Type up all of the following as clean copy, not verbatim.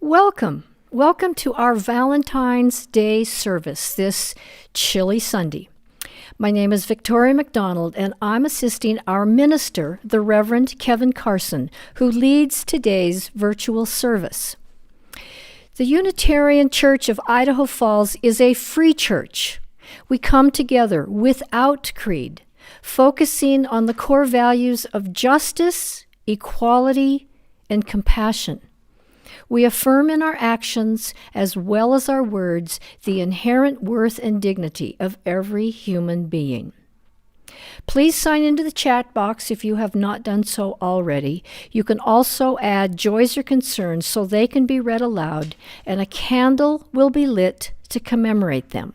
Welcome. Welcome to our Valentine's Day service this chilly Sunday. My name is Victoria McDonald, and I'm assisting our minister, the Reverend Kevin Carson, who leads today's virtual service. The Unitarian Church of Idaho Falls is a free church. We come together without creed, focusing on the core values of justice, equality, and compassion. We affirm in our actions, as well as our words, the inherent worth and dignity of every human being. Please sign into the chat box if you have not done so already. You can also add joys or concerns so they can be read aloud, and a candle will be lit to commemorate them.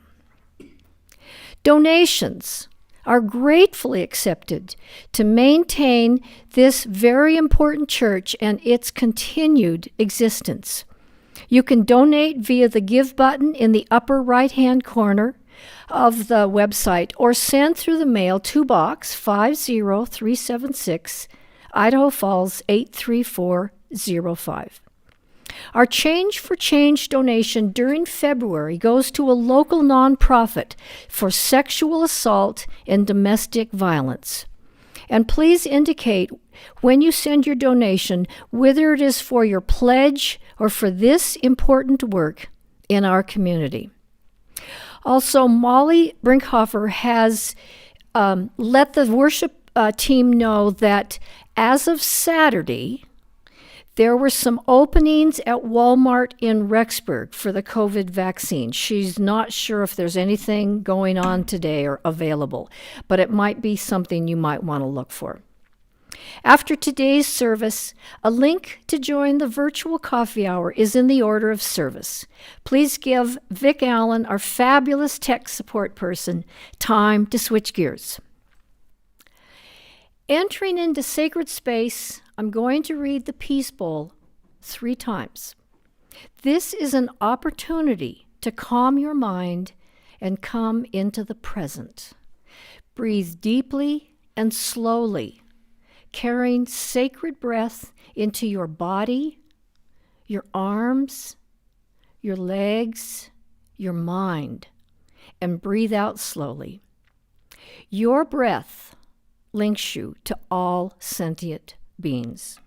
Donations are gratefully accepted to maintain this very important church and its continued existence. You can donate via the Give button in the upper right-hand corner of the website or send through the mail to Box 50376, Idaho Falls 83405. Our Change for Change donation during February goes to a local nonprofit for sexual assault and domestic violence. And please indicate when you send your donation whether it is for your pledge or for this important work in our community. Also, Molly Brinkhofer has let the worship team know that as of Saturday, there were some openings at Walmart in Rexburg for the COVID vaccine. She's not sure if there's anything going on today or available, but it might be something you might want to look for. After today's service, a link to join the virtual coffee hour is in the order of service. Please give Vic Allen, our fabulous tech support person, time to switch gears. Entering into sacred space, I'm going to read the Peace Bowl 3 times. This is an opportunity to calm your mind and come into the present. Breathe deeply and slowly, carrying sacred breath into your body, your arms, your legs, your mind, and breathe out slowly. Your breath links you to all sentient beings.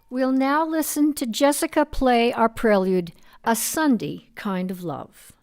We'll now listen to Jessica play our prelude, A Sunday Kind of Love.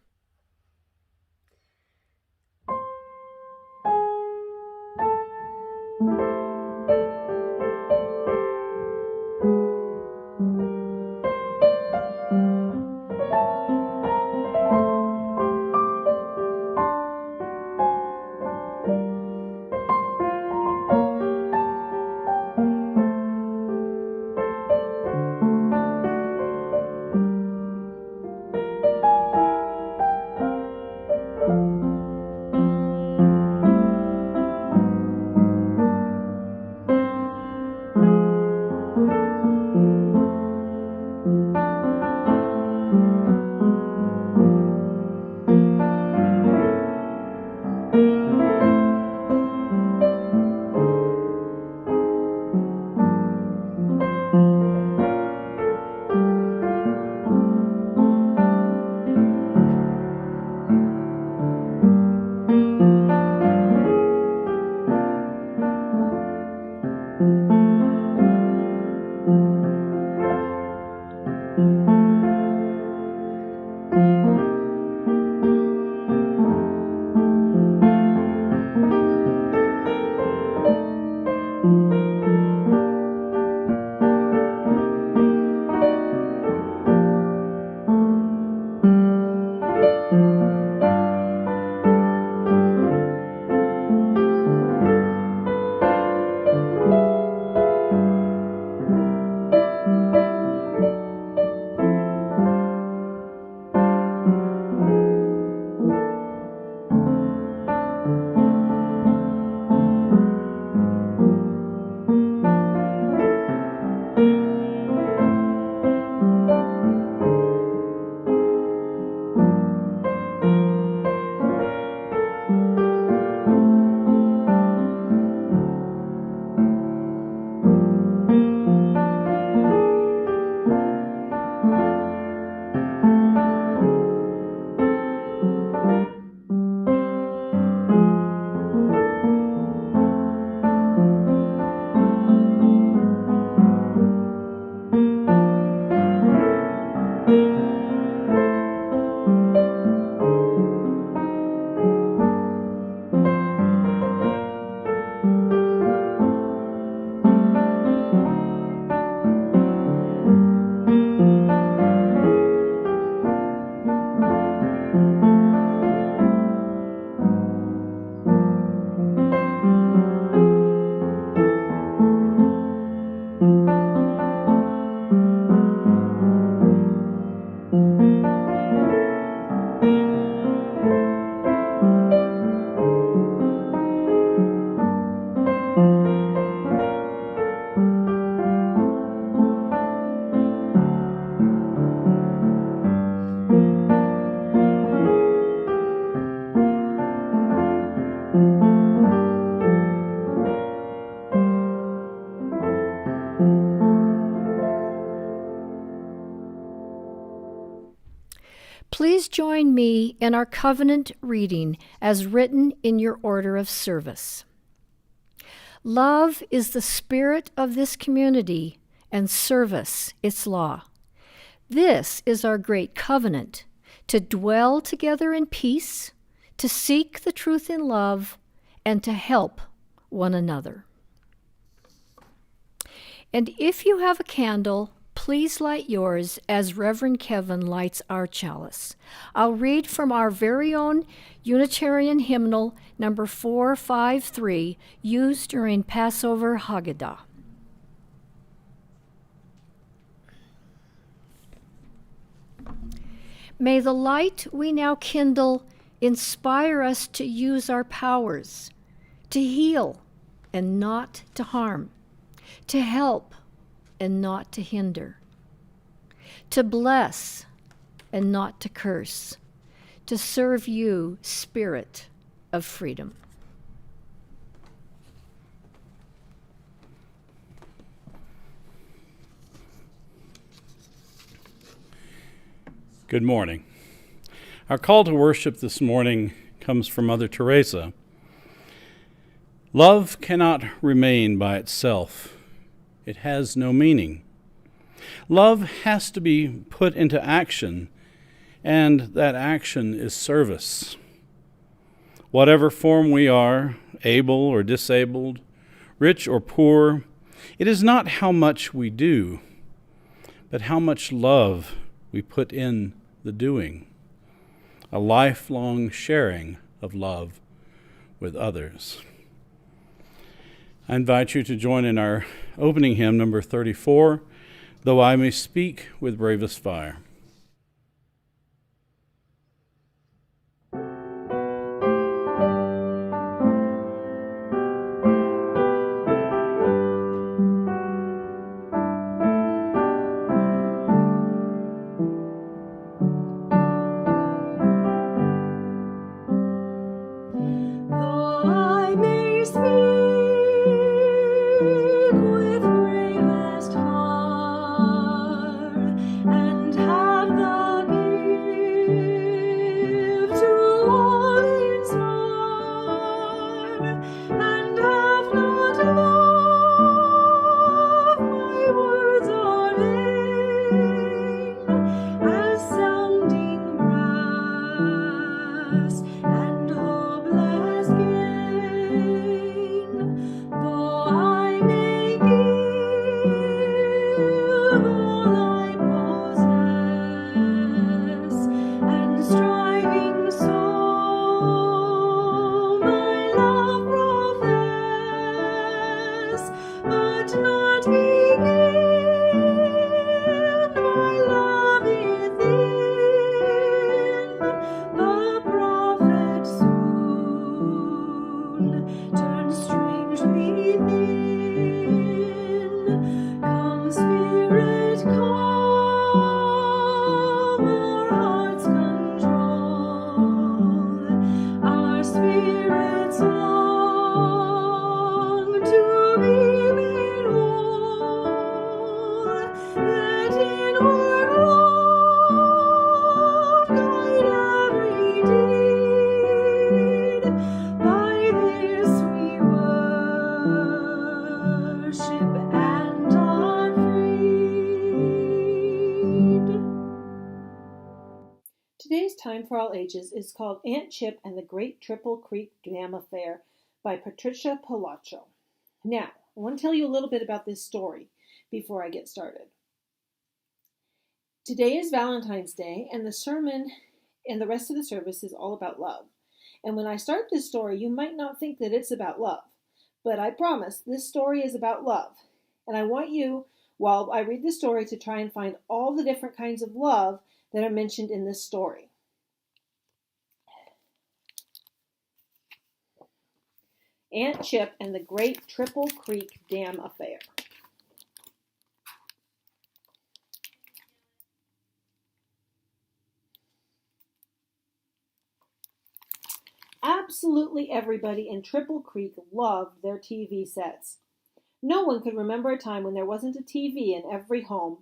Please join me in our covenant reading as written in your order of service. Love is the spirit of this community, and service its law. This is our great covenant, to dwell together in peace, to seek the truth in love, and to help one another. And if you have a candle, please light yours as Reverend Kevin lights our chalice. I'll read from our very own Unitarian hymnal, number 453, used during Passover Haggadah. May the light we now kindle inspire us to use our powers, to heal and not to harm, to help and not to hinder, to bless and not to curse, to serve you, Spirit of freedom. Good morning. Our call to worship this morning comes from Mother Teresa. Love cannot remain by itself. It has no meaning. Love has to be put into action, and that action is service. Whatever form we are, able or disabled, rich or poor, it is not how much we do, but how much love we put in the doing, a lifelong sharing of love with others. I invite you to join in our opening hymn, number 34, Though I May Speak with Bravest Fire. Today's Time for All Ages is called Aunt Chip and the Great Triple Creek Dam Affair by Patricia Palacho. Now, I want to tell you a little bit about this story before I get started. Today is Valentine's Day, and the sermon and the rest of the service is all about love. And when I start this story, you might not think that it's about love, but I promise this story is about love. And I want you, while I read the story, to try and find all the different kinds of love that are mentioned in this story. Aunt Chip and the Great Triple Creek Dam Affair. Absolutely everybody in Triple Creek loved their TV sets. No one could remember a time when there wasn't a TV in every home,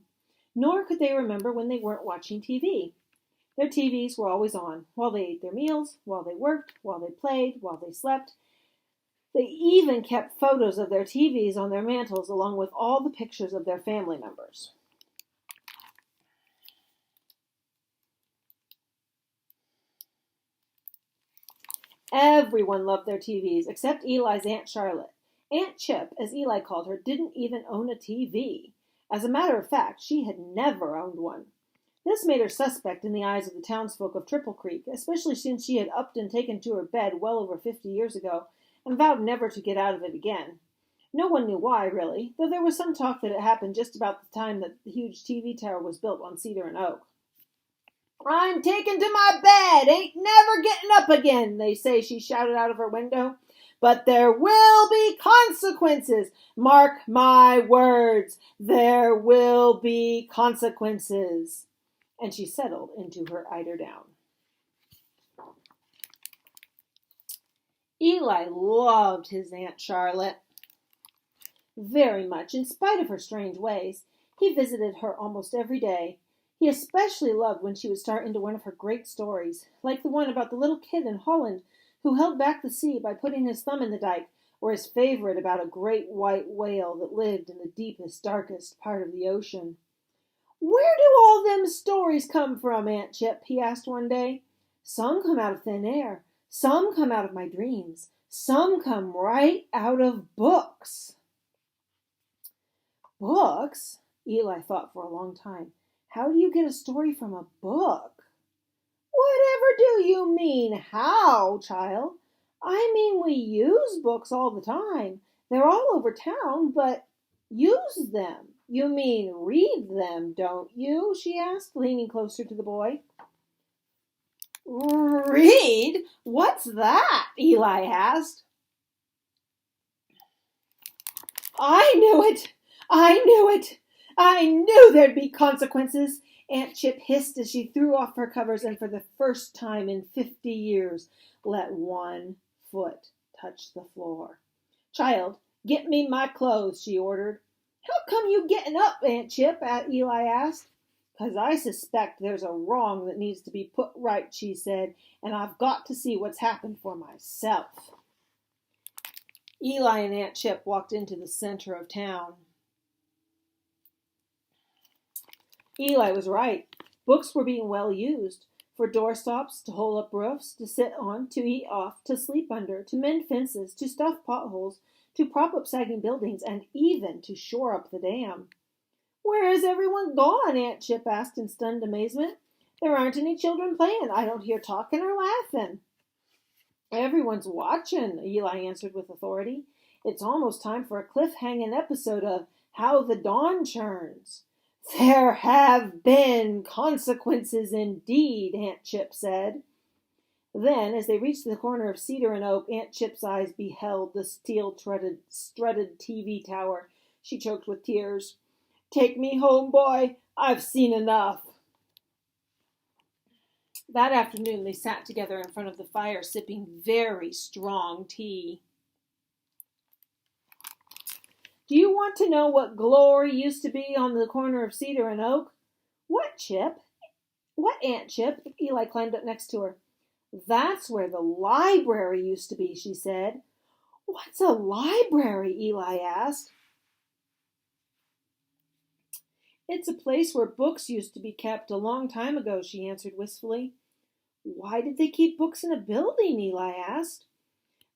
nor could they remember when they weren't watching TV. Their TVs were always on, while they ate their meals, while they worked, while they played, while they slept. They even kept photos of their TVs on their mantles along with all the pictures of their family members. Everyone loved their TVs except Eli's Aunt Charlotte. Aunt Chip, as Eli called her, didn't even own a TV. As a matter of fact, she had never owned one. This made her suspect in the eyes of the townsfolk of Triple Creek, especially since she had upped and taken to her bed well over 50 years ago and vowed never to get out of it again. No one knew why, really, though there was some talk that it happened just about the time that the huge TV tower was built on Cedar and Oak. "I'm taking to my bed, ain't never getting up again," they say she shouted out of her window. "But there will be consequences. Mark my words, there will be consequences." And she settled into her eiderdown. Eli loved his Aunt Charlotte very much, in spite of her strange ways. He visited her almost every day. He especially loved when she would start into one of her great stories, like the one about the little kid in Holland who held back the sea by putting his thumb in the dike, or his favorite about a great white whale that lived in the deepest, darkest part of the ocean. "Where do all them stories come from, Aunt Chip?" he asked one day. "Some come out of thin air. Some come out of my dreams. Some come right out of books." Books? Eli thought for a long time. How do you get a story from a book? "Whatever do you mean, how, child? I mean, we use books all the time. They're all over town, but use them. You mean read them, don't you?" she asked, leaning closer to the boy. "Read? What's that?" Eli asked. "I knew it! I knew it! I knew there'd be consequences," Aunt Chip hissed as she threw off her covers and for the first time in 50 years let one foot touch the floor. "Child, get me my clothes," she ordered. "How come you getting up, Aunt Chip?" Eli asked. "'Cause I suspect there's a wrong that needs to be put right," she said, "and I've got to see what's happened for myself." Eli and Aunt Chip walked into the center of town. Eli was right. Books were being well used. For doorstops, to hold up roofs, to sit on, to eat off, to sleep under, to mend fences, to stuff potholes, to prop up sagging buildings, and even to shore up the dam. "Where has everyone gone?" Aunt Chip asked in stunned amazement. "There aren't any children playing. I don't hear talking or laughing." "Everyone's watching," Eli answered with authority. "It's almost time for a cliff-hanging episode of How the Dawn Churns." "There have been consequences indeed," Aunt Chip said. Then, as they reached the corner of Cedar and Oak, Aunt Chip's eyes beheld the steel-strutted TV tower. She choked with tears. "Take me home, boy. I've seen enough." That afternoon, they sat together in front of the fire, sipping very strong tea. "Do you want to know what glory used to be on the corner of Cedar and Oak?" "What, Chip? What, Aunt Chip?" Eli climbed up next to her. "That's where the library used to be," she said. "What's a library?" Eli asked. "It's a place where books used to be kept a long time ago," she answered wistfully. "Why did they keep books in a building?" Eli asked.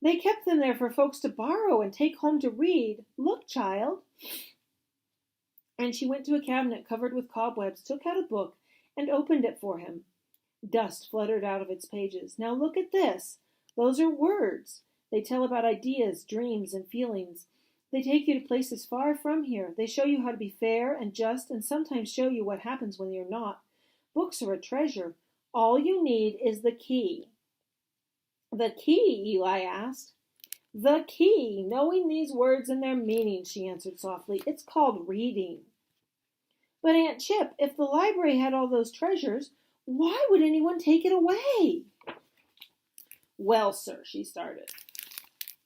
"They kept them there for folks to borrow and take home to read. Look, child." And she went to a cabinet covered with cobwebs, took out a book, and opened it for him. Dust fluttered out of its pages. "Now look at this. Those are words. They tell about ideas, dreams, and feelings. They take you to places far from here. They show you how to be fair and just, and sometimes show you what happens when you're not. Books are a treasure. All you need is the key." "The key?" Eli asked. "The key. Knowing these words and their meanings," she answered softly. "It's called reading." "But Aunt Chip, if the library had all those treasures, why would anyone take it away?" "Well, sir," she started,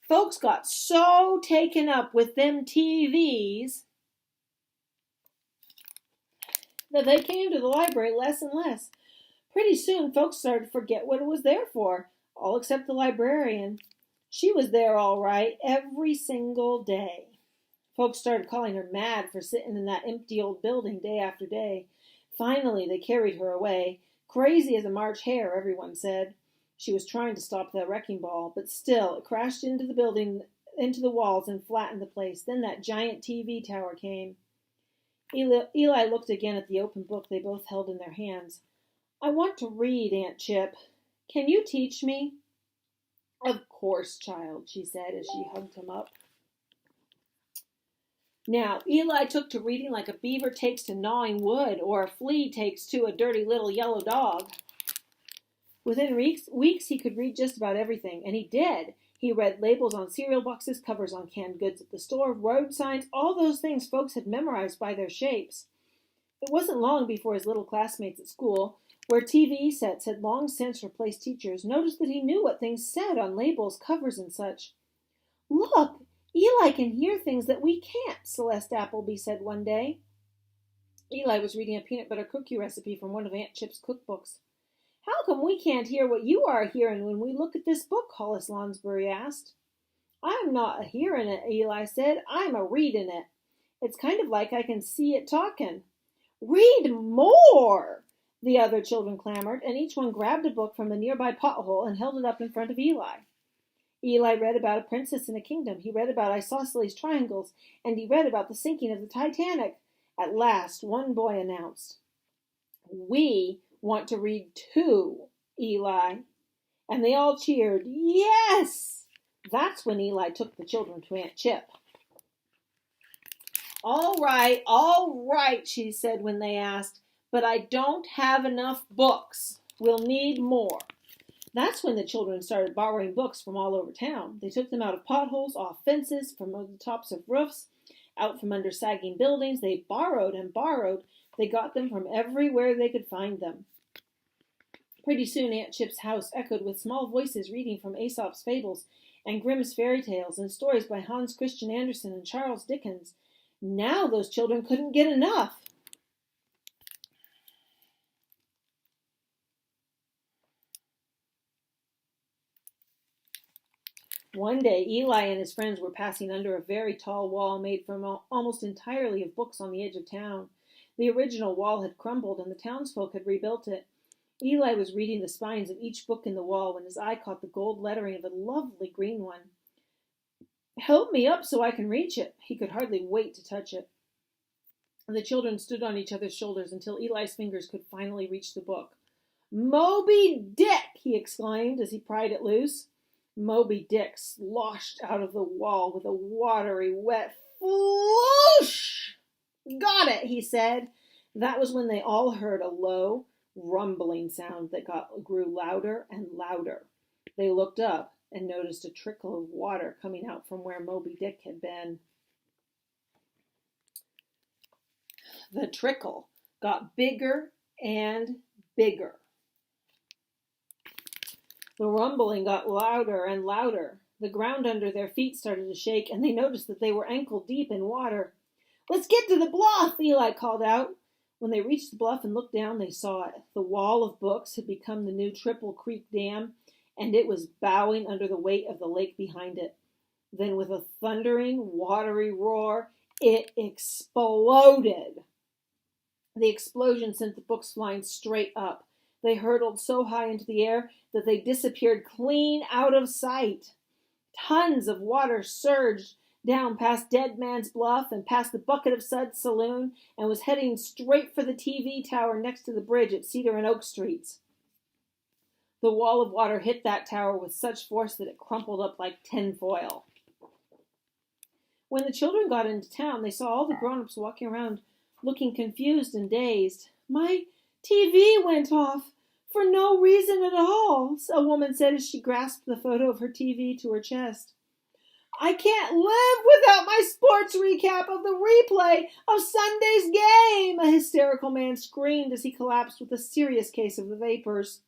"folks got so taken up with them TVs that they came to the library less and less. Pretty soon, folks started to forget what it was there for, all except the librarian. She was there all right, every single day. Folks started calling her mad for sitting in that empty old building day after day. Finally, they carried her away. Crazy as a March hare, everyone said. She was trying to stop the wrecking ball, but still, it crashed into the building, into the walls, and flattened the place. Then that giant TV tower came. Eli looked again at the open book they both held in their hands. I want to read, Aunt Chip. Can you teach me? Of course, child, she said as she hugged him up. Now, Eli took to reading like a beaver takes to gnawing wood, or a flea takes to a dirty little yellow dog. Within weeks, he could read just about everything, and he did. He read labels on cereal boxes, covers on canned goods at the store, road signs, all those things folks had memorized by their shapes. It wasn't long before his little classmates at school, where TV sets had long since replaced teachers, noticed that he knew what things said on labels, covers, and such. Look, Eli can hear things that we can't, Celeste Appleby said one day. Eli was reading a peanut butter cookie recipe from one of Aunt Chip's cookbooks. How come we can't hear what you are hearing when we look at this book? Hollis Lonsbury asked. I'm not a hearing it, Eli said. I'm a reading it. It's kind of like I can see it talking. Read more, the other children clamored, and each one grabbed a book from a nearby pothole and held it up in front of Eli. Eli read about a princess in a kingdom. He read about isosceles triangles, and he read about the sinking of the Titanic. At last, one boy announced, We want to read too, Eli. And they all cheered, Yes! That's when Eli took the children to Aunt Chip. All right, she said when they asked, but I don't have enough books. We'll need more. That's when the children started borrowing books from all over town. They took them out of potholes, off fences, from the tops of roofs, out from under sagging buildings. They borrowed and borrowed. They got them from everywhere they could find them. Pretty soon Aunt Chip's house echoed with small voices reading from Aesop's fables and Grimm's fairy tales and stories by Hans Christian Andersen and Charles Dickens. Now those children couldn't get enough. One day, Eli and his friends were passing under a very tall wall made from almost entirely of books on the edge of town. The original wall had crumbled, and the townsfolk had rebuilt it. Eli was reading the spines of each book in the wall when his eye caught the gold lettering of a lovely green one. Help me up so I can reach it. He could hardly wait to touch it. The children stood on each other's shoulders until Eli's fingers could finally reach the book. Moby Dick! He exclaimed as he pried it loose. Moby Dick sloshed out of the wall with a watery, wet floosh. Got it, he said. That was when they all heard a low, rumbling sound that grew louder and louder. They looked up and noticed a trickle of water coming out from where Moby Dick had been. The trickle got bigger and bigger. The rumbling got louder and louder. The ground under their feet started to shake, and they noticed that they were ankle deep in water. Let's get to the bluff, Eli called out. When they reached the bluff and looked down, they saw it. The wall of books had become the new Triple Creek Dam, and it was bowing under the weight of the lake behind it. Then with a thundering, watery roar, it exploded. The explosion sent the books flying straight up. They hurtled so high into the air that they disappeared clean out of sight. Tons of water surged down past Dead Man's Bluff and past the Bucket of Suds Saloon and was heading straight for the TV tower next to the bridge at Cedar and Oak Streets. The wall of water hit that tower with such force that it crumpled up like tinfoil. When the children got into town, they saw all the grown-ups walking around looking confused and dazed. My TV went off for no reason at all, a woman said as she grasped the photo of her TV to her chest. I can't live without my sports recap of the replay of Sunday's game, a hysterical man screamed as he collapsed with a serious case of the vapors.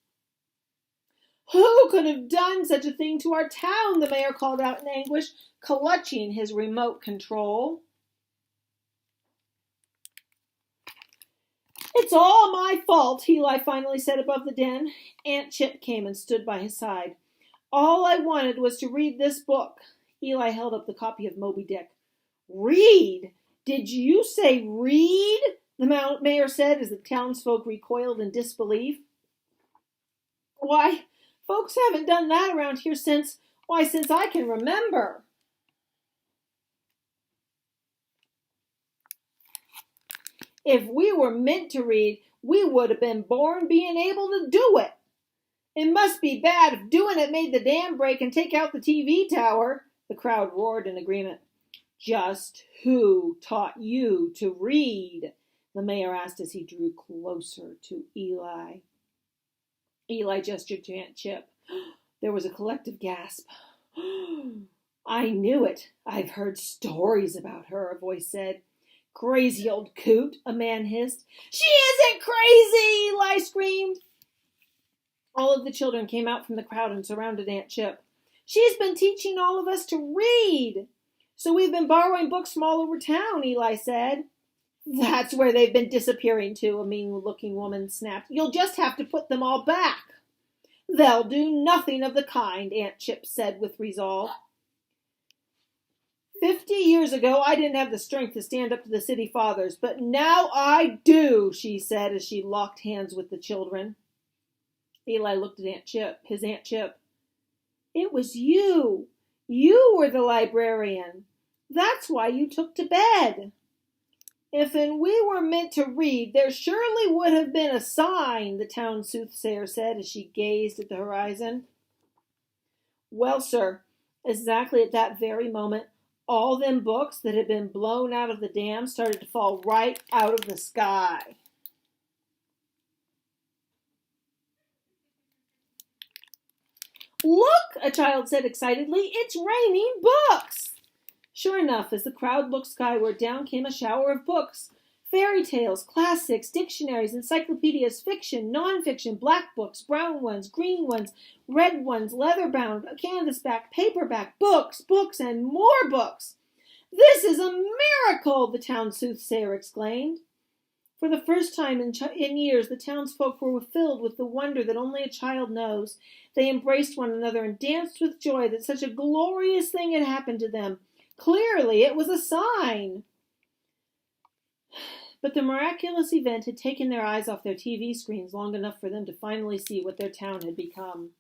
Who could have done such a thing to our town? The mayor called out in anguish, clutching his remote control. It's all my fault, Eli finally said above the din. Aunt Chip came and stood by his side. All I wanted was to read this book. Eli held up the copy of Moby Dick. Read? Did you say read? The mayor said as the townsfolk recoiled in disbelief. Why, folks haven't done that around here since I can remember. If we were meant to read, we would have been born being able to do it. It must be bad if doing it made the dam break and take out the TV tower, the crowd roared in agreement. Just who taught you to read? The mayor asked as he drew closer to Eli. Eli gestured to Aunt Chip. There was a collective gasp. I knew it. I've heard stories about her, a voice said. Crazy old coot, a man hissed. She isn't crazy, Eli screamed. All of the children came out from the crowd and surrounded Aunt Chip. She's been teaching all of us to read. So we've been borrowing books from all over town, Eli said. That's where they've been disappearing to, a mean-looking woman snapped. You'll just have to put them all back. They'll do nothing of the kind, Aunt Chip said with resolve. 50 years ago, I didn't have the strength to stand up to the city fathers, but now I do, she said as she locked hands with the children. Eli looked at his Aunt Chip. It was you. You were the librarian. That's why you took to bed. If we were meant to read, there surely would have been a sign, the town soothsayer said as she gazed at the horizon. Well, sir, exactly at that very moment, all them books that had been blown out of the dam started to fall right out of the sky. Look, a child said excitedly, it's raining books. Sure enough, as the crowd looked skyward, down came a shower of books. Fairy tales, classics, dictionaries, encyclopedias, fiction, non-fiction, black books, brown ones, green ones, red ones, leather-bound, canvasback, paperback, books, and more books. This is a miracle, the town soothsayer exclaimed. For the first time in years, the townsfolk were filled with the wonder that only a child knows. They embraced one another and danced with joy that such a glorious thing had happened to them. Clearly, it was a sign. But the miraculous event had taken their eyes off their TV screens long enough for them to finally see what their town had become.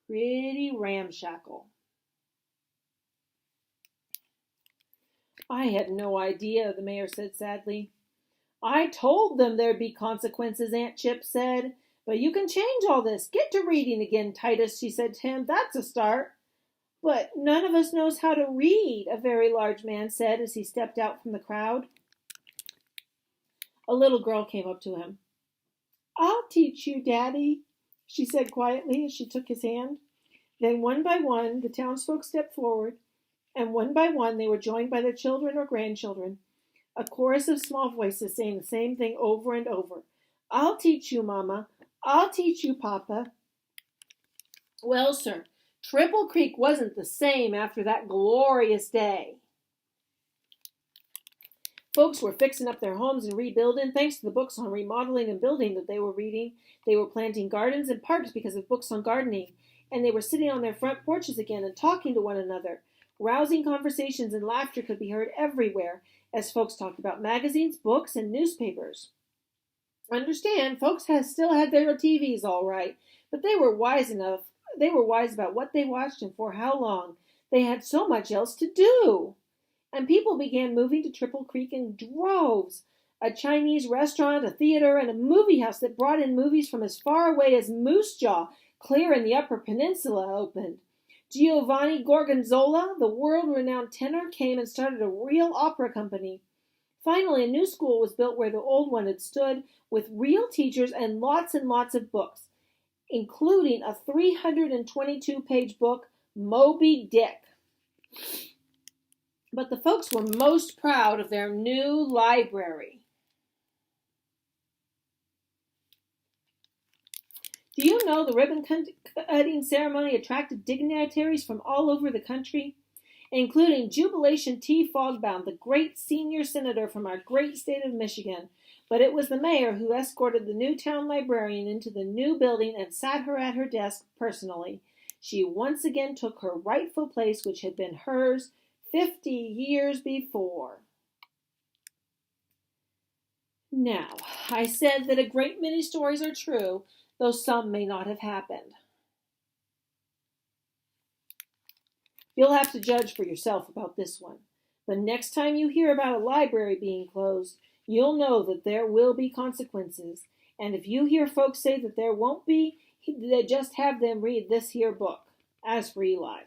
Pretty ramshackle. I had no idea, the mayor said sadly. I told them there'd be consequences, Aunt Chip said. But you can change all this. Get to reading again, Titus, she said to him. That's a start. But none of us knows how to read, a very large man said as he stepped out from the crowd. A little girl came up to him. I'll teach you, Daddy, she said quietly as she took his hand. Then one by one, the townsfolk stepped forward, and one by one they were joined by their children or grandchildren, a chorus of small voices saying the same thing over and over. I'll teach you, Mama. I'll teach you, Papa. Well, sir, Triple Creek wasn't the same after that glorious day. Folks were fixing up their homes and rebuilding thanks to the books on remodeling and building that they were reading. They were planting gardens and parks because of books on gardening, and they were sitting on their front porches again and talking to one another. Rousing conversations and laughter could be heard everywhere as folks talked about magazines, books, and newspapers. Understand, folks still had their TVs all right, but they were wise about what they watched and for how long. They had so much else to do. And people began moving to Triple Creek in droves. A Chinese restaurant, a theater, and a movie house that brought in movies from as far away as Moose Jaw, clear in the Upper Peninsula, opened. Giovanni Gorgonzola, the world-renowned tenor, came and started a real opera company. Finally, a new school was built where the old one had stood, with real teachers and lots of books, including a 322-page book, Moby Dick. But the folks were most proud of their new library. Do you know the ribbon cutting ceremony attracted dignitaries from all over the country? including Jubilation T. Fogbaum, the great senior senator from our great state of Michigan. But it was the mayor who escorted the new town librarian into the new building and sat her at her desk personally. She once again took her rightful place, which had been hers 50 years before. Now, I said that a great many stories are true, though some may not have happened. You'll have to judge for yourself about this one. But next time you hear about a library being closed, you'll know that there will be consequences. And if you hear folks say that there won't be, just have them read this here book. As for Eli,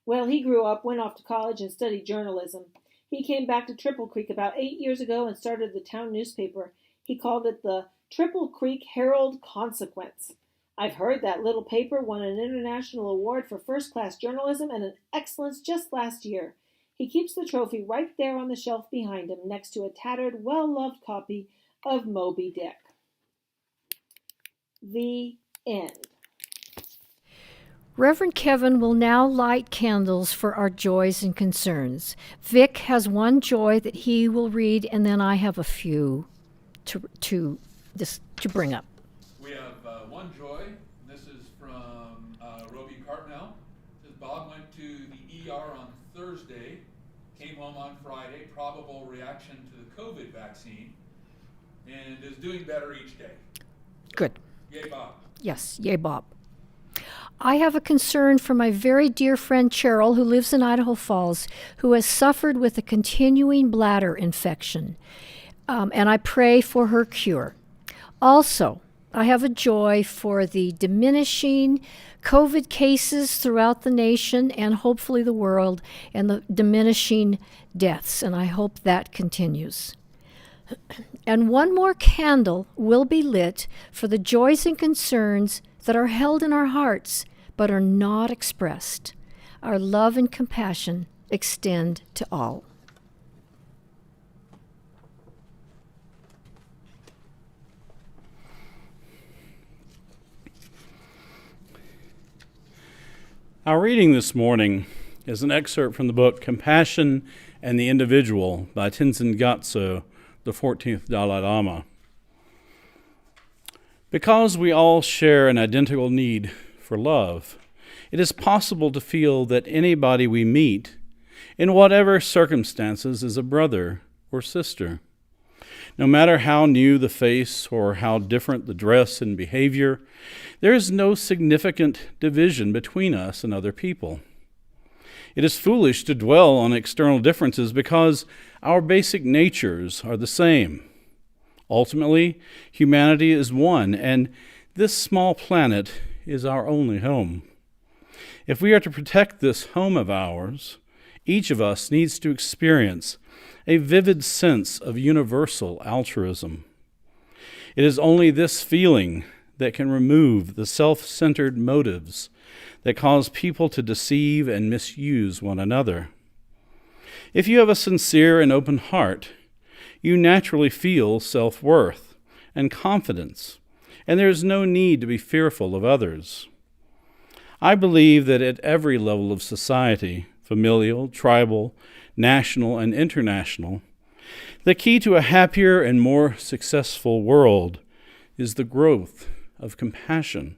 well, he grew up, went off to college, and studied journalism. He came back to Triple Creek about 8 years ago and started the town newspaper. He called it the Triple Creek Herald Consequence. I've heard that little paper won an international award for first-class journalism and an excellence just last year. He keeps the trophy right there on the shelf behind him, next to a tattered, well-loved copy of Moby Dick. The end. Reverend Kevin will now light candles for our joys and concerns. Vic has one joy that he will read, and then I have a few to bring up. We have one joy. This is from Roby Cartnell. It says Bob went to the ER on Thursday, came home on Friday, probable reaction to the COVID vaccine, and is doing better each day. Good. Yay, Bob. Yes, yay, Bob. I have a concern for my very dear friend Cheryl, who lives in Idaho Falls, who has suffered with a continuing bladder infection, and I pray for her cure. Also, I have a joy for the diminishing COVID cases throughout the nation and hopefully the world, and the diminishing deaths, and I hope that continues. And one more candle will be lit for the joys and concerns that are held in our hearts but are not expressed. Our love and compassion extend to all. Our reading this morning is an excerpt from the book Compassion and the Individual by Tenzin Gyatso, the 14th Dalai Lama. Because we all share an identical need for love, it is possible to feel that anybody we meet, in whatever circumstances, is a brother or sister. No matter how new the face or how different the dress and behavior, there is no significant division between us and other people. It is foolish to dwell on external differences because our basic natures are the same. Ultimately, humanity is one, and this small planet is our only home. If we are to protect this home of ours, each of us needs to experience a vivid sense of universal altruism. It is only this feeling that can remove the self-centered motives that cause people to deceive and misuse one another. If you have a sincere and open heart, you naturally feel self-worth and confidence, and there is no need to be fearful of others. I believe that at every level of society, familial, tribal, national, and international, the key to a happier and more successful world is the growth of compassion.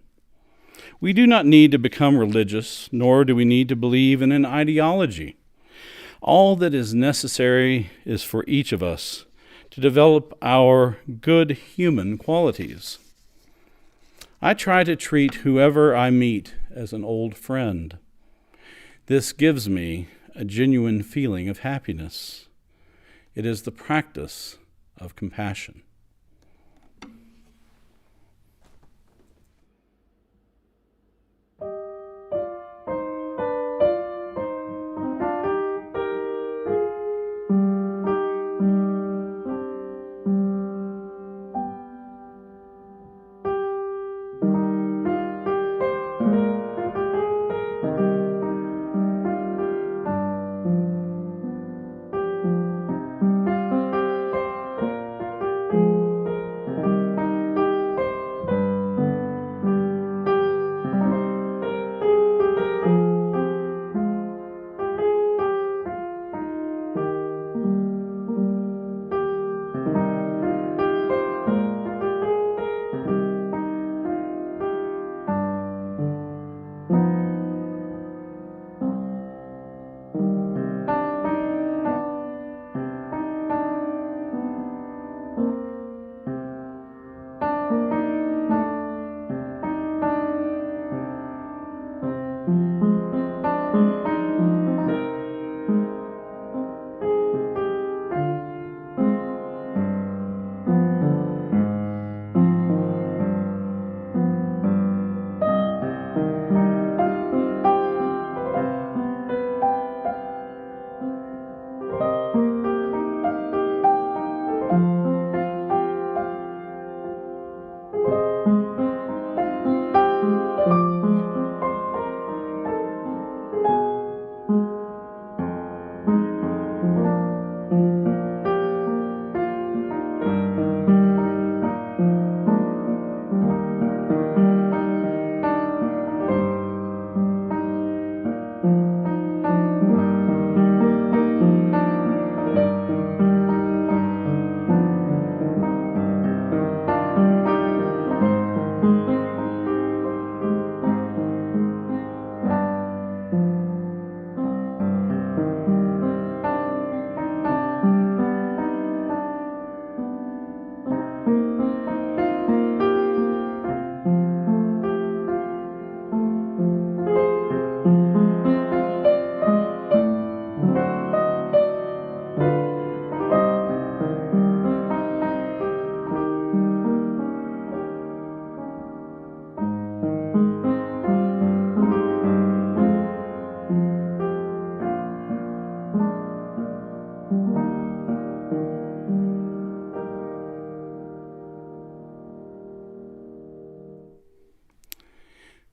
We do not need to become religious, nor do we need to believe in an ideology. All that is necessary is for each of us to develop our good human qualities. I try to treat whoever I meet as an old friend. This gives me a genuine feeling of happiness. It is the practice of compassion.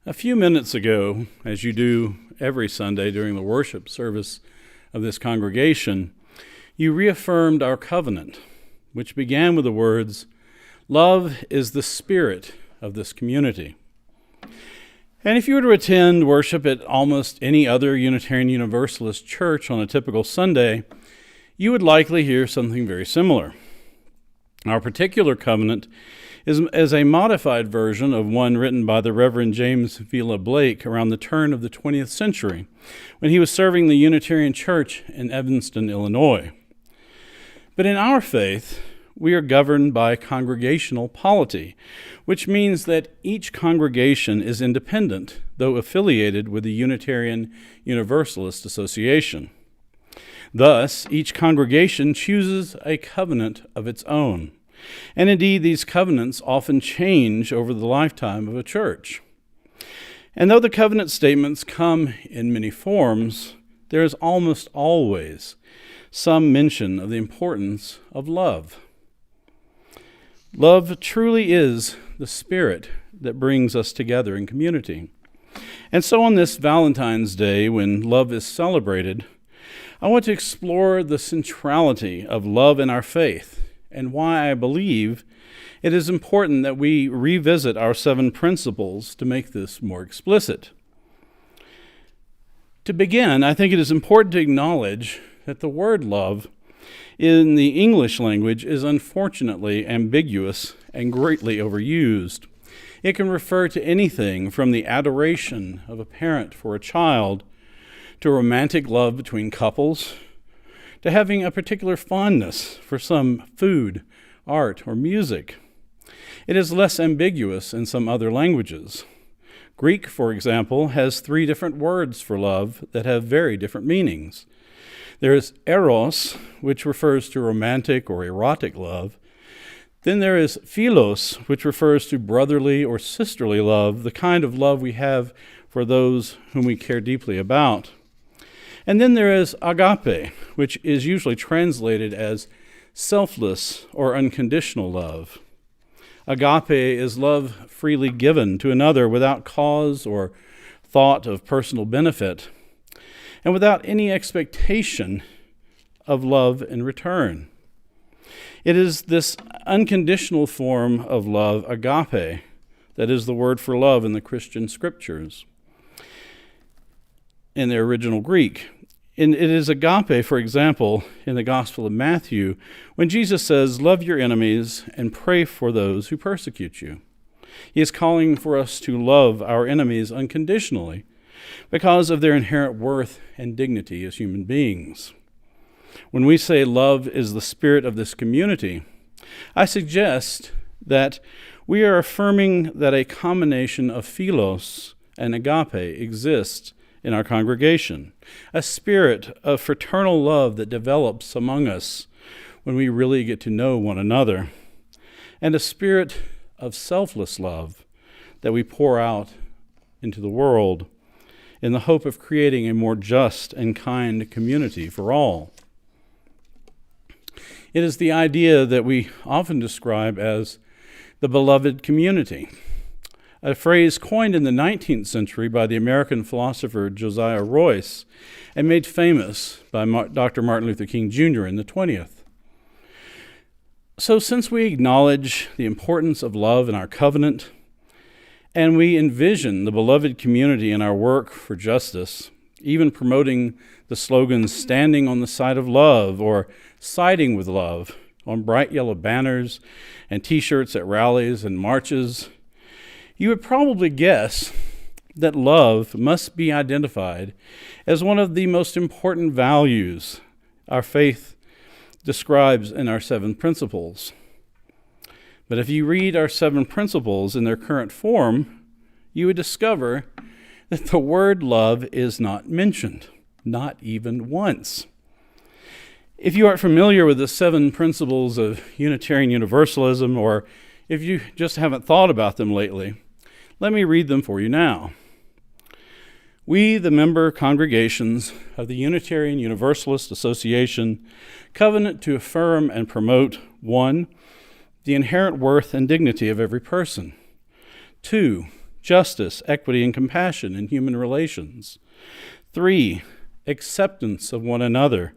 A few minutes ago, as you do every Sunday during the worship service of this congregation, you reaffirmed our covenant, which began with the words, "Love is the spirit of this community." And if you were to attend worship at almost any other Unitarian Universalist church on a typical Sunday, you would likely hear something very similar. Our particular covenant is a modified version of one written by the Reverend James Vila Blake around the turn of the 20th century, when he was serving the Unitarian Church in Evanston, Illinois. But in our faith, we are governed by congregational polity, which means that each congregation is independent, though affiliated with the Unitarian Universalist Association. Thus, each congregation chooses a covenant of its own. And indeed, these covenants often change over the lifetime of a church. And though the covenant statements come in many forms, there is almost always some mention of the importance of love. Love truly is the spirit that brings us together in community. And so on this Valentine's Day, when love is celebrated, I want to explore the centrality of love in our faith, and why I believe it is important that we revisit our 7 principles to make this more explicit. To begin, I think it is important to acknowledge that the word love in the English language is unfortunately ambiguous and greatly overused. It can refer to anything from the adoration of a parent for a child, to romantic love between couples, to having a particular fondness for some food, art, or music. It is less ambiguous in some other languages. Greek, for example, has 3 different words for love that have very different meanings. There is eros, which refers to romantic or erotic love. Then there is philos, which refers to brotherly or sisterly love, the kind of love we have for those whom we care deeply about. And then there is agape, which is usually translated as selfless or unconditional love. Agape is love freely given to another without cause or thought of personal benefit, and without any expectation of love in return. It is this unconditional form of love, agape, that is the word for love in the Christian scriptures in their original Greek. And it is agape, for example, in the Gospel of Matthew, when Jesus says, "Love your enemies and pray for those who persecute you." He is calling for us to love our enemies unconditionally because of their inherent worth and dignity as human beings. When we say love is the spirit of this community, I suggest that we are affirming that a combination of philos and agape exists in our congregation, a spirit of fraternal love that develops among us when we really get to know one another, and a spirit of selfless love that we pour out into the world in the hope of creating a more just and kind community for all. It is the idea that we often describe as the beloved community, a phrase coined in the 19th century by the American philosopher Josiah Royce and made famous by Dr. Martin Luther King Jr. in the 20th. So since we acknowledge the importance of love in our covenant, and we envision the beloved community in our work for justice, even promoting the slogans "standing on the side of love" or "siding with love" on bright yellow banners and T-shirts at rallies and marches, you would probably guess that love must be identified as one of the most important values our faith describes in our 7 principles. But if you read our 7 principles in their current form, you would discover that the word love is not mentioned, not even once. If you aren't familiar with the 7 principles of Unitarian Universalism, or if you just haven't thought about them lately, let me read them for you now. We, the member congregations of the Unitarian Universalist Association, covenant to affirm and promote 1, the inherent worth and dignity of every person. 2, justice, equity, and compassion in human relations. 3, acceptance of one another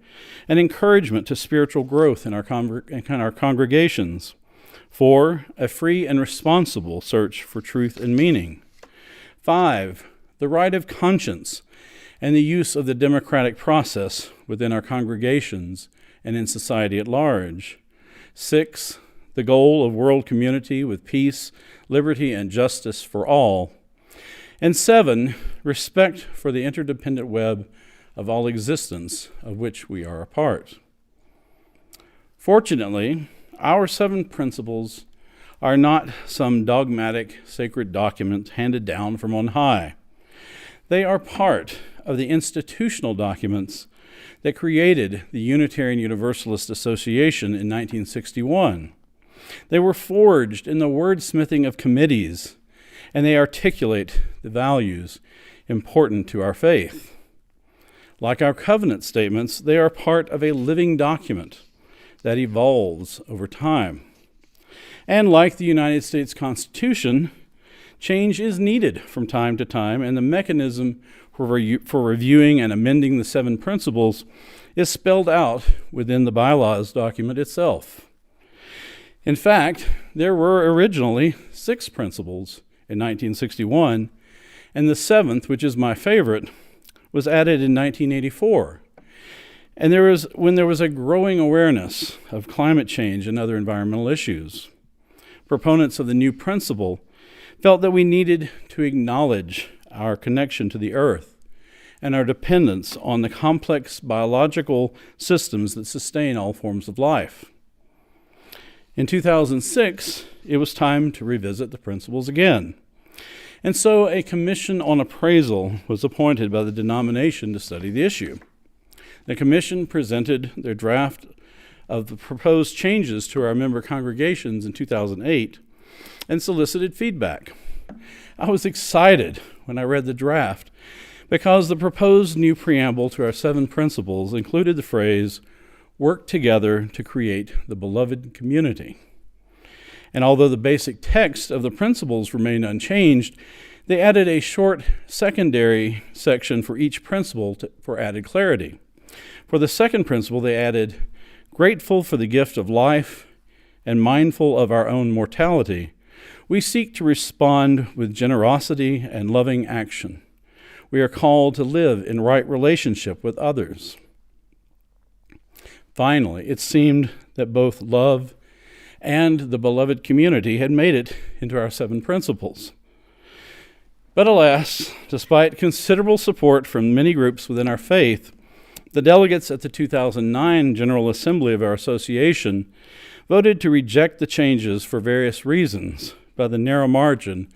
and encouragement to spiritual growth in our congregations. 4, a free and responsible search for truth and meaning. 5, the right of conscience and the use of the democratic process within our congregations and in society at large. 6, the goal of world community with peace, liberty, and justice for all. And 7, respect for the interdependent web of all existence of which we are a part. Fortunately, our 7 principles are not some dogmatic sacred document handed down from on high. They are part of the institutional documents that created the Unitarian Universalist Association in 1961. They were forged in the wordsmithing of committees, and they articulate the values important to our faith. Like our covenant statements, they are part of a living document that evolves over time. And like the United States Constitution, change is needed from time to time, and the mechanism for reviewing and amending the 7 principles is spelled out within the bylaws document itself. In fact, there were originally 6 principles in 1961, and the 7th, which is my favorite, was added in 1984. And when there was a growing awareness of climate change and other environmental issues. Proponents of the new principle felt that we needed to acknowledge our connection to the earth and our dependence on the complex biological systems that sustain all forms of life. In 2006, it was time to revisit the principles again. And so a commission on appraisal was appointed by the denomination to study the issue. The commission presented their draft of the proposed changes to our member congregations in 2008 and solicited feedback. I was excited when I read the draft because the proposed new preamble to our 7 principles included the phrase, "work together to create the beloved community." And although the basic text of the principles remained unchanged, they added a short secondary section for each principle for added clarity. For the second principle, they added, "Grateful for the gift of life and mindful of our own mortality, we seek to respond with generosity and loving action. We are called to live in right relationship with others." Finally, it seemed that both love and the beloved community had made it into our 7 principles. But alas, despite considerable support from many groups within our faith, the delegates at the 2009 General Assembly of our association voted to reject the changes for various reasons by the narrow margin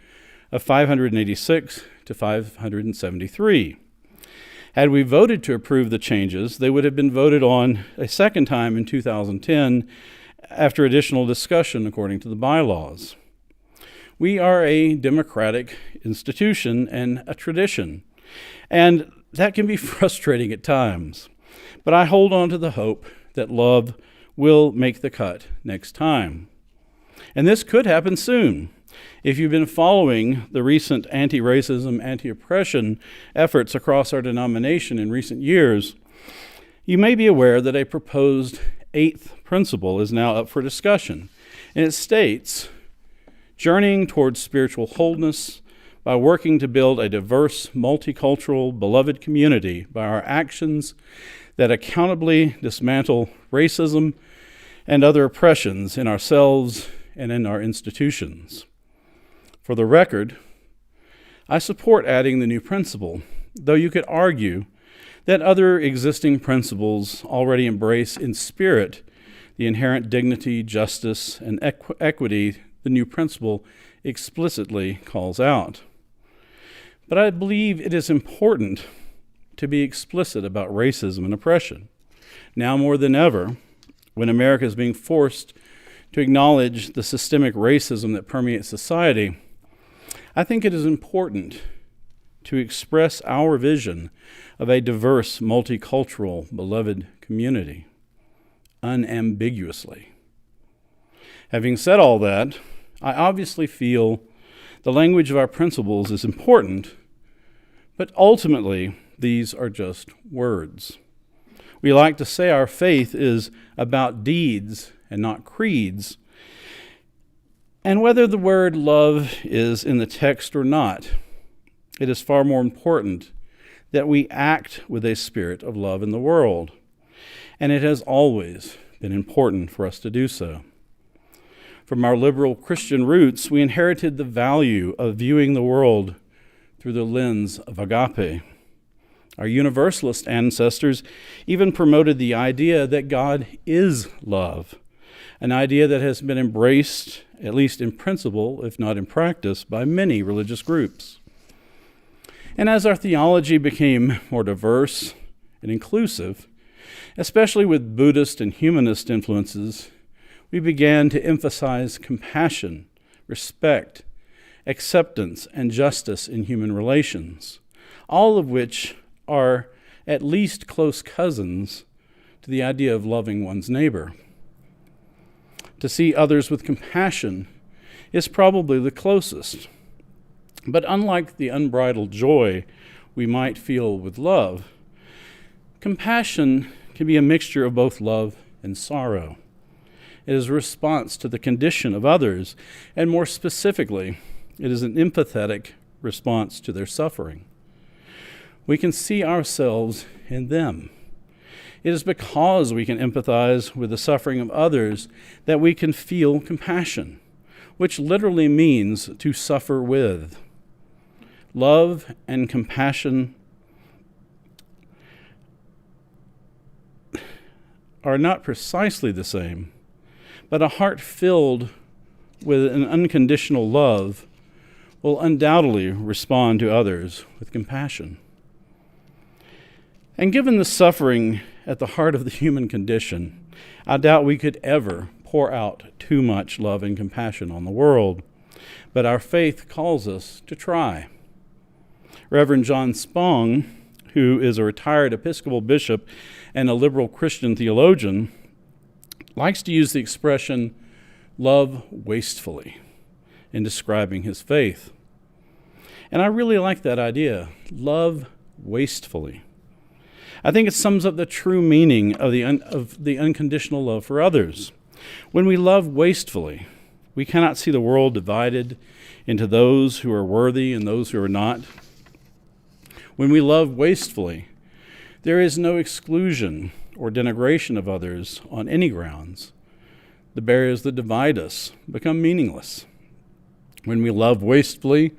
of 586 to 573. Had we voted to approve the changes, they would have been voted on a second time in 2010 after additional discussion according to the bylaws. We are a democratic institution and a tradition, and that can be frustrating at times. But I hold on to the hope that love will make the cut next time. And this could happen soon. If you've been following the recent anti-racism, anti-oppression efforts across our denomination in recent years, you may be aware that a proposed 8th principle is now up for discussion. And it states, journeying towards spiritual wholeness by working to build a diverse, multicultural, beloved community by our actions that accountably dismantle racism and other oppressions in ourselves and in our institutions. For the record, I support adding the new principle, though you could argue that other existing principles already embrace in spirit the inherent dignity, justice, and equity the new principle explicitly calls out. But I believe it is important to be explicit about racism and oppression. Now more than ever, when America is being forced to acknowledge the systemic racism that permeates society, I think it is important to express our vision of a diverse, multicultural, beloved community unambiguously. Having said all that, I obviously feel the language of our principles is important, but ultimately, these are just words. We like to say our faith is about deeds and not creeds. And whether the word love is in the text or not, it is far more important that we act with a spirit of love in the world. And it has always been important for us to do so. From our liberal Christian roots, we inherited the value of viewing the world through the lens of agape. Our Universalist ancestors even promoted the idea that God is love, an idea that has been embraced, at least in principle, if not in practice, by many religious groups. And as our theology became more diverse and inclusive, especially with Buddhist and humanist influences, we began to emphasize compassion, respect, acceptance, and justice in human relations, all of which are at least close cousins to the idea of loving one's neighbor. To see others with compassion is probably the closest. But unlike the unbridled joy we might feel with love, compassion can be a mixture of both love and sorrow. It is a response to the condition of others, and more specifically, it is an empathetic response to their suffering. We can see ourselves in them. It is because we can empathize with the suffering of others that we can feel compassion, which literally means to suffer with. Love and compassion are not precisely the same, but a heart filled with an unconditional love will undoubtedly respond to others with compassion. And given the suffering at the heart of the human condition, I doubt we could ever pour out too much love and compassion on the world, but our faith calls us to try. Reverend John Spong, who is a retired Episcopal bishop and a liberal Christian theologian, likes to use the expression love wastefully in describing his faith. And I really like that idea, love wastefully. I think it sums up the true meaning of the unconditional love for others. When we love wastefully, we cannot see the world divided into those who are worthy and those who are not. When we love wastefully, there is no exclusion or denigration of others on any grounds. The barriers that divide us become meaningless. When we love wastefully,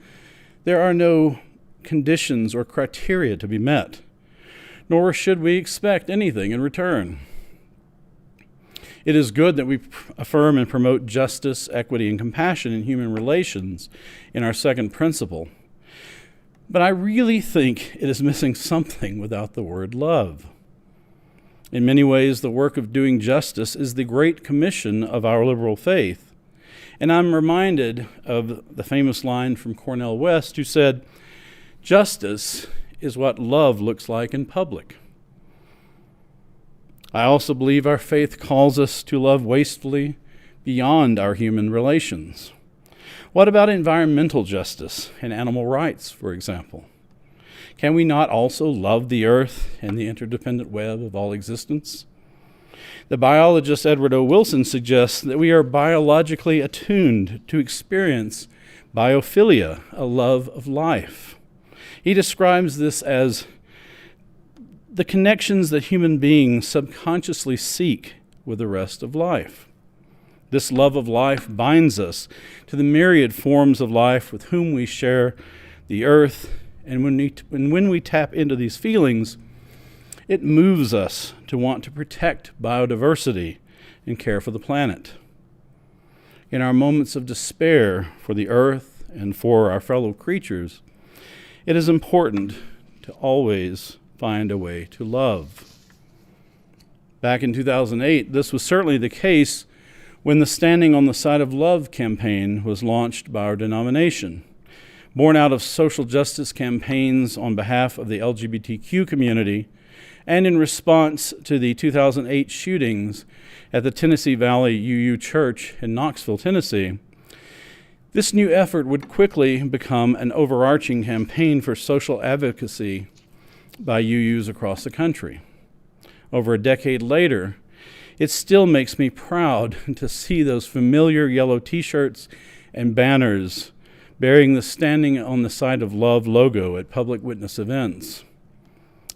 there are no conditions or criteria to be met, nor should we expect anything in return. It is good that we affirm and promote justice, equity, and compassion in human relations in our second principle. But I really think it is missing something without the word love. In many ways, the work of doing justice is the great commission of our liberal faith. And I'm reminded of the famous line from Cornel West, who said, "Justice is what love looks like in public." I also believe our faith calls us to love wastefully beyond our human relations? What about environmental justice and animal rights, for example? Can we not also love the earth and the interdependent web of all existence? The biologist Edward O. Wilson suggests that we are biologically attuned to experience biophilia, a love of life. He describes this as the connections that human beings subconsciously seek with the rest of life. This love of life binds us to the myriad forms of life with whom we share the earth, and when we tap into these feelings, it moves us to want to protect biodiversity and care for the planet. In our moments of despair for the earth and for our fellow creatures, it is important to always find a way to love. Back in 2008, this was certainly the case when the Standing on the Side of Love campaign was launched by our denomination. Born out of social justice campaigns on behalf of the LGBTQ community, and in response to the 2008 shootings at the Tennessee Valley UU Church in Knoxville, Tennessee, this new effort would quickly become an overarching campaign for social advocacy by UUs across the country. Over a decade later, it still makes me proud to see those familiar yellow t-shirts and banners bearing the Standing on the Side of Love logo at public witness events.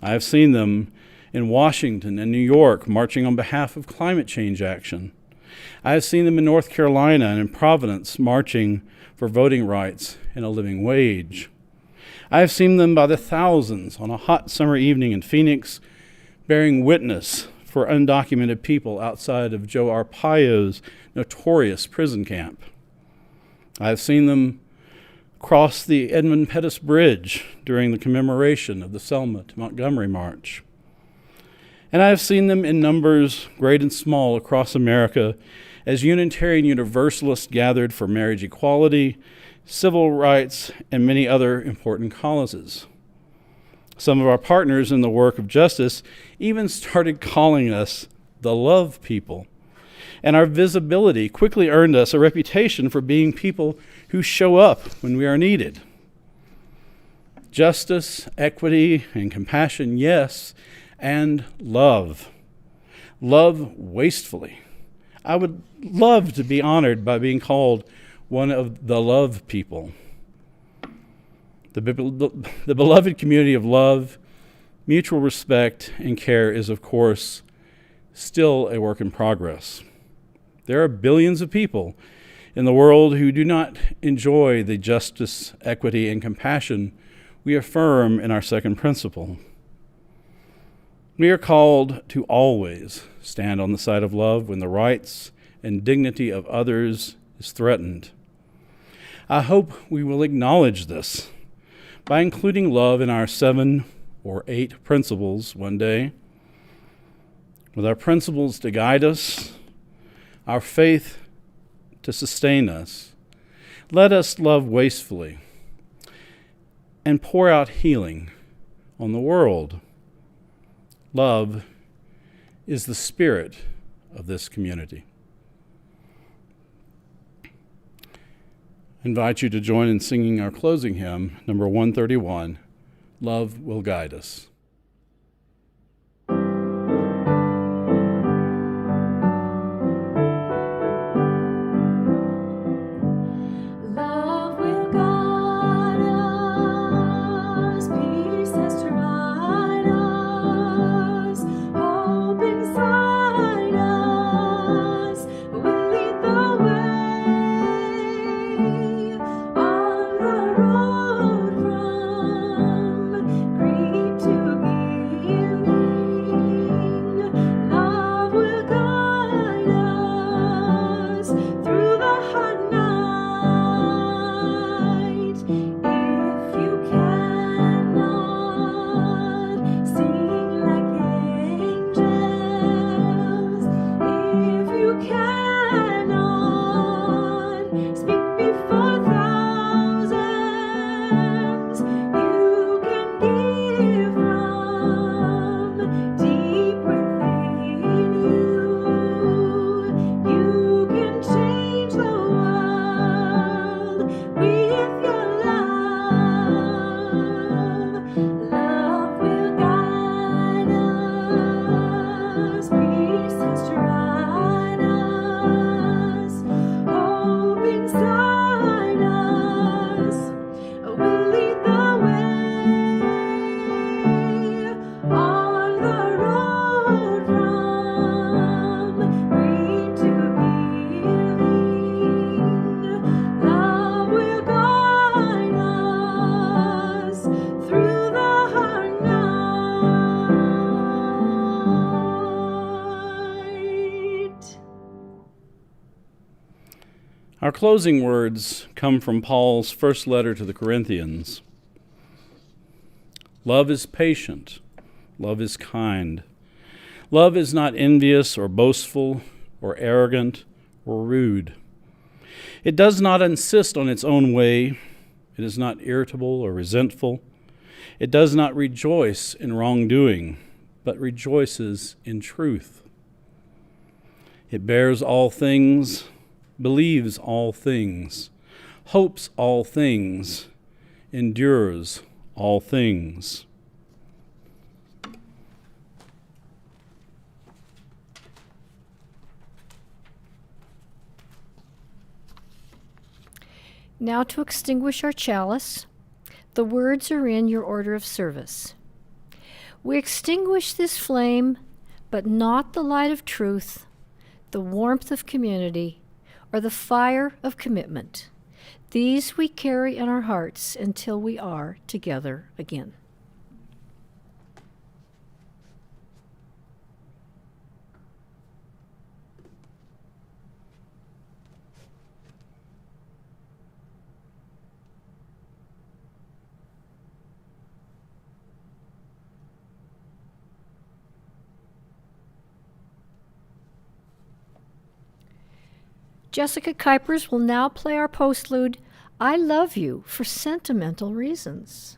I have seen them in Washington and New York marching on behalf of climate change action. I have seen them in North Carolina and in Providence marching for voting rights and a living wage. I have seen them by the thousands on a hot summer evening in Phoenix, bearing witness for undocumented people outside of Joe Arpaio's notorious prison camp. I have seen them cross the Edmund Pettus Bridge during the commemoration of the Selma to Montgomery March. And I have seen them in numbers great and small across America as Unitarian Universalists gathered for marriage equality, civil rights, and many other important causes. Some of our partners in the work of justice even started calling us the love people. And our visibility quickly earned us a reputation for being people who show up when we are needed. Justice, equity, and compassion, yes, and love. Love wastefully. I would love to be honored by being called one of the love people. The beloved community of love, mutual respect, and care is, of course, still a work in progress. There are billions of people in the world who do not enjoy the justice, equity, and compassion we affirm in our second principle. We are called to always stand on the side of love when the rights and dignity of others is threatened. I hope we will acknowledge this by including love in our 7 or 8 principles one day. With our principles to guide us, our faith to sustain us, let us love wastefully and pour out healing on the world. Love is the spirit of this community. I invite you to join in singing our closing hymn, number 131, Love Will Guide Us. closing words come from Paul's first letter to the Corinthians. Love is patient. Love is kind. Love is not envious or boastful or arrogant or rude. It does not insist on its own way. It is not irritable or resentful. It does not rejoice in wrongdoing, but rejoices in truth. It bears all things, believes all things, hopes all things, endures all things. Now to extinguish our chalice. The words are in your order of service. We extinguish this flame, but not the light of truth, the warmth of community, or the fire of commitment. These we carry in our hearts until we are together again. Jessica Kuipers will now play our postlude, I Love You, for sentimental reasons.